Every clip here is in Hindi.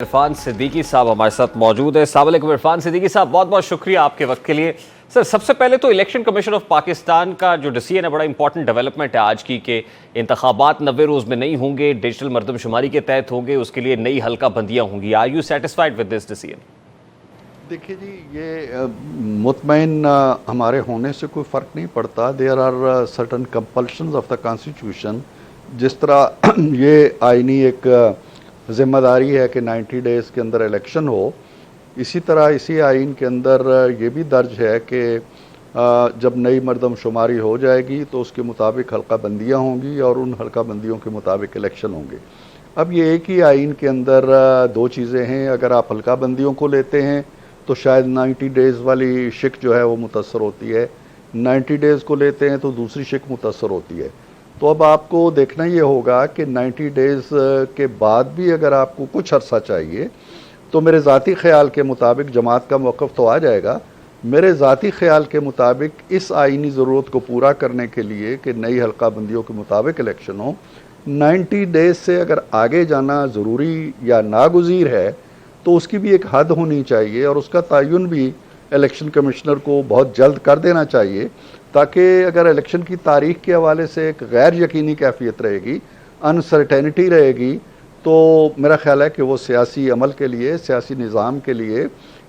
इरफान सिद्दीकी साहब हमारे साथ मौजूद है। अस्सलाम वालेकुम इरफान सिद्दीकी साहब, बहुत बहुत शुक्रिया आपके वक्त के लिए। सर, सबसे पहले तो इलेक्शन कमीशन ऑफ पाकिस्तान का जो डिसीजन है बड़ा इंपॉर्टेंट डेवलपमेंट है आज की, कि इंतखाबात 90 रोज़ में नहीं होंगे, डिजिटल मरदमशुमारी के तहत होंगे, उसके लिए नई हल्का बंदियाँ होंगी। Are you satisfied with this decision? देखिए जी, ये मुतमईन हमारे होने से कोई फ़र्क नहीं पड़ता। There are certain compulsions of the constitution. जिस तरह ये आईनी एक ज़िम्मेदारी है कि 90 डेज़ के अंदर इलेक्शन हो, इसी तरह इसी आइन के अंदर ये भी दर्ज है कि जब नई मरदमशुमारी हो जाएगी तो उसके मुताबिक हल्का बंदियाँ होंगी और उन हल्का बंदियों के मुताबिक इलेक्शन होंगे। अब ये एक ही आइन के अंदर दो चीज़ें हैं। अगर आप हल्का बंदियों को लेते हैं तो शायद 90 डेज़ वाली शिक जो है वो मुतासर होती है, 90 डेज़ को लेते हैं तो दूसरी शिक मुतासर होती है। तो अब आपको देखना ये होगा कि 90 डेज़ के बाद भी अगर आपको कुछ अरसा चाहिए तो मेरे ज़ाती ख़्याल के मुताबिक जमात का मौक़िफ़ तो आ जाएगा। मेरे ज़ाती ख़्याल के मुताबिक इस आइनी ज़रूरत को पूरा करने के लिए कि नई हल्का बंदियों के मुताबिक इलेक्शन हो, 90 डेज़ से अगर आगे जाना ज़रूरी या नागुज़ीर है तो उसकी भी एक हद होनी चाहिए और उसका तयन भी इलेक्शन कमिश्नर को बहुत जल्द कर देना चाहिए, ताकि अगर इलेक्शन की तारीख के हवाले से एक गैर यकीनी कैफियत रहेगी, अनसर्टेनिटी रहेगी, तो मेरा ख्याल है कि वो सियासी अमल के लिए, सियासी निज़ाम के लिए,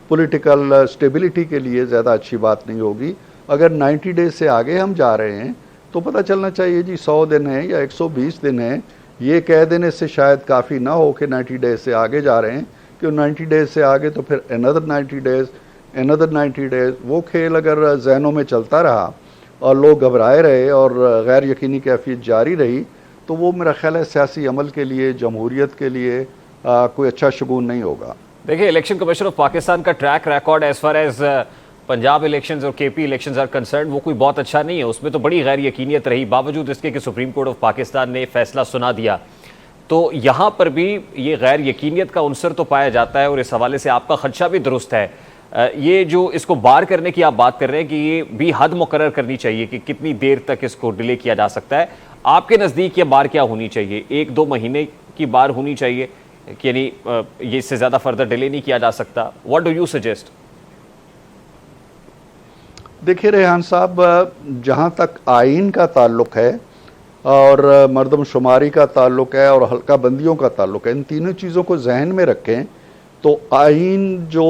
पॉलिटिकल स्टेबिलिटी के लिए ज़्यादा अच्छी बात नहीं होगी। अगर 90 डेज़ से आगे हम जा रहे हैं तो पता चलना चाहिए जी 100 दिन है या 120 दिन है। ये कह देने से शायद काफ़ी ना हो कि 90 डेज़ से आगे जा रहे हैं, कि 90 डेज़ से आगे तो फिर अनदर 90 डेज़, अनदर 90 डेज़। वो खेल अगर जहनों में चलता रहा और लोग घबराए रहे और गैर यकीनी कैफियत जारी रही तो वो मेरा ख्याल है सियासी अमल के लिए, जमहूरियत के लिए कोई अच्छा शगुन नहीं होगा। देखिए, इलेक्शन कमीशन ऑफ पाकिस्तान का track record as far as Punjab elections और केपी इलेक्शंस आर कंसर्न वो कोई बहुत अच्छा नहीं है। उसमें तो बड़ी गैर यकीनियत रही, बावजूद इसके कि सुप्रीम कोर्ट ऑफ पाकिस्तान ने फैसला सुना दिया। तो यहाँ पर भी ये गैर यकीनियत का उनसर तो पाया जाता है और इस हवाले से आपका खदशा भी दुरुस्त है। ये जो इसको बार करने की आप बात कर रहे हैं कि ये भी हद मुकर्रर करनी चाहिए कि कितनी देर तक इसको डिले किया जा सकता है, आपके नज़दीक ये बार क्या होनी चाहिए? 1-2 महीने की बार होनी चाहिए, यानी ये इससे ज़्यादा फर्दर डिले नहीं किया जा सकता? What do you suggest? देखिए रेहान साहब, जहाँ तक आइन का ताल्लुक़ है और मरदमशुमारी का ताल्लुक़ है और हल्का बंदियों का ताल्लुक़ है, इन तीनों चीज़ों को जहन में रखें तो आइन जो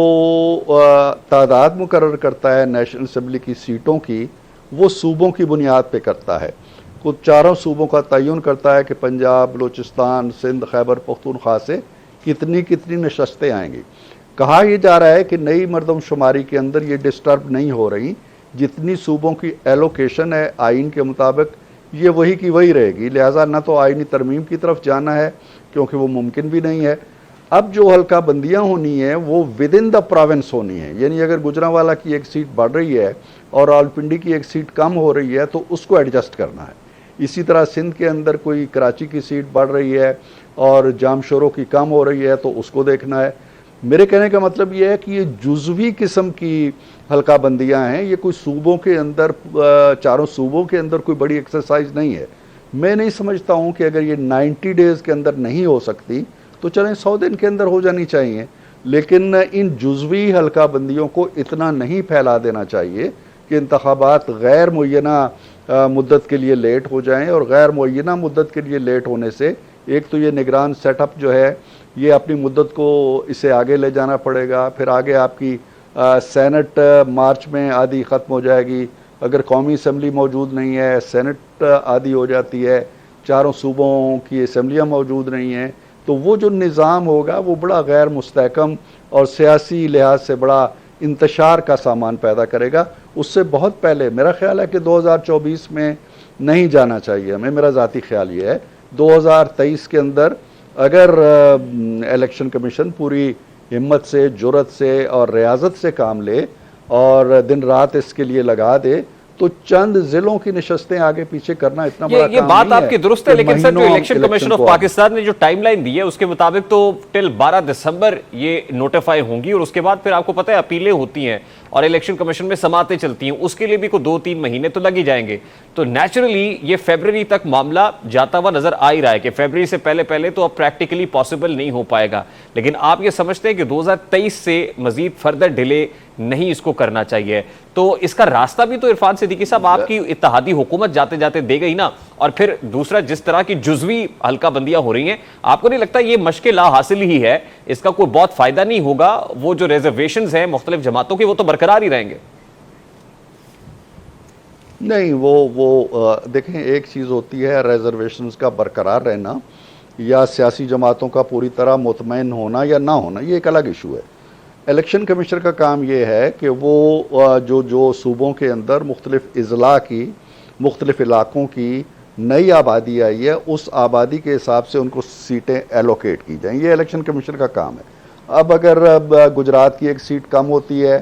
तादाद मुकर्रर करता है नेशनल असम्बली की सीटों की, वो सूबों की बुनियाद पे करता है। कुछ चारों सूबों का तयन करता है कि पंजाब, बलूचिस्तान, सिंध, खैबर पख्तूनख्वा से कितनी कितनी नशस्तें आएंगी। कहा यह जा रहा है कि नई मरदमशुमारी के अंदर ये डिस्टर्ब नहीं हो रही, जितनी सूबों की एलोकेशन है आइन के मुताबिक ये वही की वही रहेगी। लिहाजा ना तो आइनी तरमीम की तरफ जाना है क्योंकि वो मुमकिन भी नहीं है। अब जो हल्का बंदियाँ होनी है वो विद इन द प्रोविंस होनी है, यानी अगर गुजरांवाला की एक सीट बढ़ रही है और रावलपिंडी की एक सीट कम हो रही है तो उसको एडजस्ट करना है। इसी तरह सिंध के अंदर कोई कराची की सीट बढ़ रही है और जामशोरों की कम हो रही है तो उसको देखना है। मेरे कहने का मतलब ये है कि ये जुज़वी किस्म की हल्का बंदियाँ हैं, ये कोई सूबों के अंदर, चारों सूबों के अंदर कोई बड़ी एक्सरसाइज नहीं है। मैं नहीं समझता हूँ कि अगर ये 90 डेज़ के अंदर नहीं हो सकती तो चलें 100 दिन के अंदर हो जानी चाहिए, लेकिन इन जुज़वी हल्का बंदियों को इतना नहीं फैला देना चाहिए कि इंतखाबात गैर मुय्यना मुद्दत के लिए लेट हो जाएं। और गैर मुय्यना मुद्दत के लिए लेट होने से एक तो ये निगरान सेटअप जो है ये अपनी मुद्दत को इसे आगे ले जाना पड़ेगा, फिर आगे आपकी सेनेट मार्च में आधी ख़त्म हो जाएगी, अगर कौमी असम्बली मौजूद नहीं है सेनेट आधी हो जाती है, चारों सूबों की असम्बलियाँ मौजूद नहीं हैं, तो वो जो निज़ाम होगा वो बड़ा गैर मुस्तहकम और सियासी लिहाज से बड़ा इंतशार का सामान पैदा करेगा। उससे बहुत पहले मेरा ख्याल है कि 2024 में नहीं जाना चाहिए हमें। मेरा ज़ाती ख्याल ये है 2023 के अंदर अगर इलेक्शन कमीशन पूरी हिम्मत से, जुर्रत से और रियाजत से काम ले और दिन रात इसके लिए लगा दे तो चंद जिलों की नशस्तें आगे पीछे करना इतना बड़ा ये काम बात नहीं आपकी है दुरुस्त है, कि लेकिन सर जो महीनों इलेक्शन कमीशन ऑफ को पाकिस्तान ने जो टाइमलाइन दी है उसके मुताबिक तो टिल 12 दिसंबर ये नोटिफाई होंगी और उसके बाद फिर आपको पता है अपीलें होती हैं और इलेक्शन कमीशन में समातें चलती हैं, उसके लिए भी कोई 2-3 महीने तो लग ही जाएंगे। तो नेचुरली ये फरवरी तक मामला जाता हुआ नजर आ ही रहा है कि फरवरी से पहले पहले तो अब प्रैक्टिकली पॉसिबल नहीं हो पाएगा। लेकिन आप ये समझते हैं कि 2023 से मजीद फर्दर डिले नहीं इसको करना चाहिए, तो इसका रास्ता भी तो इरफान सिद्दीकी साहब आपकी इत्तेहादी हुकूमत जाते जाते दे गई ना। और फिर दूसरा, जिस तरह की जुजवी हल्का बंदियां हो रही हैं, आपको नहीं लगता ये मश्के ला हासिल ही है, इसका कोई बहुत फायदा नहीं होगा? वो जो रिजर्वेशंस हैं मुख्तलिफ जमातों के वो तो बरकरार ही रहेंगे। नहीं, वो देखें, एक चीज़ होती है रिजर्वेशंस का बरकरार रहना या सियासी जमातों का पूरी तरह मुतमईन होना या ना होना, ये एक अलग इशू है। इलेक्शन कमीशन का काम ये है कि वो जो सूबों के अंदर मुख्तलिफ अजला की, मुख्तलिफ इलाकों की नई आबादी आई है, उस आबादी के हिसाब से उनको सीटें एलोकेट की जाएँ, ये इलेक्शन कमीशन का काम है। अब अगर गुजरात की एक सीट कम होती है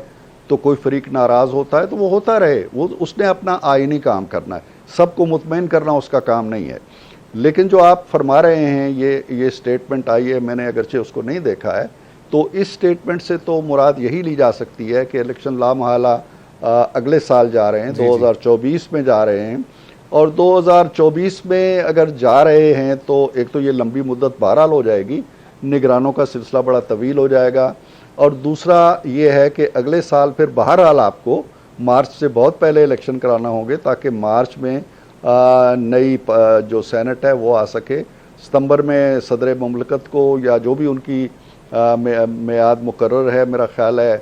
तो कोई फरीक नाराज़ होता है तो वो होता रहे, वो उसने अपना आईनी काम करना है, सबको मुतमईन करना उसका काम नहीं है। लेकिन जो आप फरमा रहे हैं, ये स्टेटमेंट आई है, मैंने अगरचे उसको नहीं देखा है, तो इस स्टेटमेंट से तो मुराद यही ली जा सकती है कि इलेक्शन लामहला अगले साल जा रहे हैं, 2024 में जा रहे हैं, और 2024 में अगर जा रहे हैं तो एक तो ये लंबी मुद्दत बहरहाल हो जाएगी, निगरानों का सिलसिला बड़ा तवील हो जाएगा, और दूसरा ये है कि अगले साल फिर बहरहाल आपको मार्च से बहुत पहले इलेक्शन कराना होंगे ताकि मार्च में नई जो सेनेट है वो आ सके। सितंबर में सदर मुमलकत को या जो भी उनकी मियाद मुकर्रर है, मेरा ख्याल है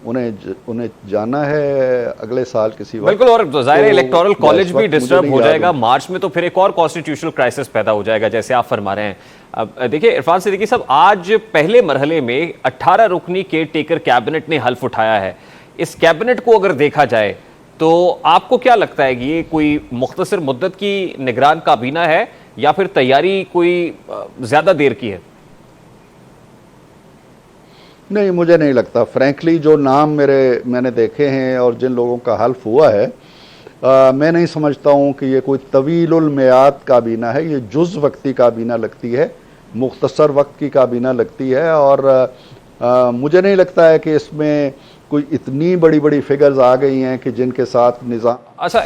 उन्हें जाना है अगले साल किसी वक्त। बिल्कुल, और जाहिर है इलेक्टोरल कॉलेज भी डिस्टर्ब हो जाएगा मार्च में, तो फिर एक और कॉन्स्टिट्यूशनल क्राइसिस पैदा हो जाएगा जैसे आप फरमा रहे हैं। अब देखिए इरफान सिद्दीकी साहब, आज पहले मरहले में 18 रुकनी केयर टेकर कैबिनेट ने हल्फ उठाया है। इस कैबिनेट को अगर देखा जाए तो आपको क्या लगता है कि ये कोई मुख्तसर मुद्दत की निगरान काबीना है या फिर तैयारी कोई ज्यादा देर की है? नहीं, मुझे नहीं लगता। फ्रैंकली जो नाम मैंने देखे हैं और जिन लोगों का हल्फ हुआ है, मैं नहीं समझता हूँ कि ये कोई तवीलुल मियाद काबीना है, ये जुज़ वक्ती काबीना लगती है, मुख्तसर वक्त की काबीना लगती है, और मुझे नहीं लगता है कि इसमें कोई इतनी बड़ी बड़ी फिगर्स आ गई हैं कि जिनके साथ निज़ाम। अच्छा,